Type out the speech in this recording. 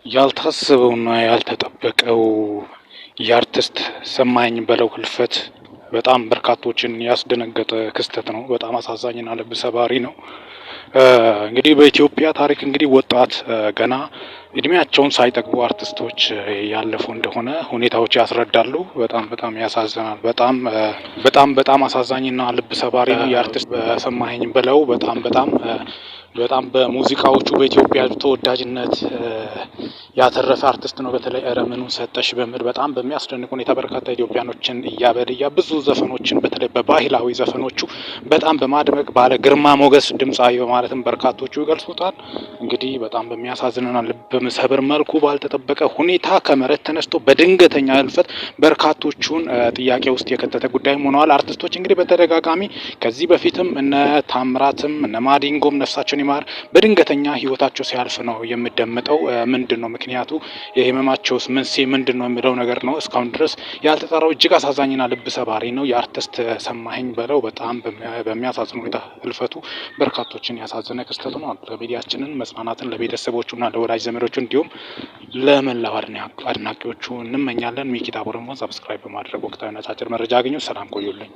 ያልታሰበውና ያልተጠበቀው የአርቲስት ሰማኸኝ በለው ህልፈት በጣም በርካቶችን ያስደነገጠ ክስተት ነው። በጣም አሳዛኝና ልብ ሰባሪ ነው። እንግዲህ በኢትዮጵያ ታሪክ እንግዲህ ወጣት ገና እድሜያቸውን ሳይጠግቡ አርቲስቶች ያለፉ እንደሆነ ሁኔታዎች ያስረዳሉ። በጣም ያሳዝናል። በጣም አሳዛኝና ልብ ሰባሪ የአርቲስት ሰማኸኝ በለው በጣም በሙዚቃዎቹ በኢትዮጵያ ተወዳጅነት ያተረፈ አርቲስት ነው። በተለይ እረምኑ ሰጠሽ በምር በጣም በሚያስደንቅ ሁኔታ በርካታ ኢትዮጵያኖችን እያበለያ ብዙ ዘፈኖችን በተለይ በባህላዊ ዘፈኖቹ በጣም በማድመቅ ባለ ግርማ ሞገስ ድምጻዊ በማለትም በርካቶቹ ይገልጹታል። እንግዲህ በጣም በሚያሳዝንና ልብ በሚሰብር መልኩ ባልተጠበቀ ሁኔታ ከመሬት ተነስቶ በድንገተኛ ህልፈት በርካቶቹን ጥያቄ ውስጥ የከተተ ጉዳይም ሆነዋል። አርቲስቶች እንግዲህ በተደጋጋሚ ከዚህ በፊትም እነ ታምራትም እነ ማዲንጎም ነፍሳቸውን ይማር በድንገተኛ ህይወታቸው ሲያልፍ ነው የሚደመጠው። ምንድነው ምክንያቱ? የህመማቸውስ መንስኤ ምንድነው የሚለው ነገር ነው እስካሁን ድረስ ያልተጣራው። እጅግ አሳዛኝና ልብ ሰባሪ ነው። የአርቲስት ሰማኸኝ በለው በጣም በሚያሳዝን ሁኔታ ህልፈቱ በርካቶችን ያሳዘነ ክስተት ነው። ለሚዲያችንን መጽናናትን ለቤተሰቦቹና ለወዳጅ ዘመዶቹ እንዲሁም ለመላው አድናቂዎቹ እንመኛለን። ሚኪታ ቦረሞ ሰብስክራይብ በማድረግ ወቅታዊና አጫጭር መረጃ አገኙ። ሰላም ቆዩልኝ።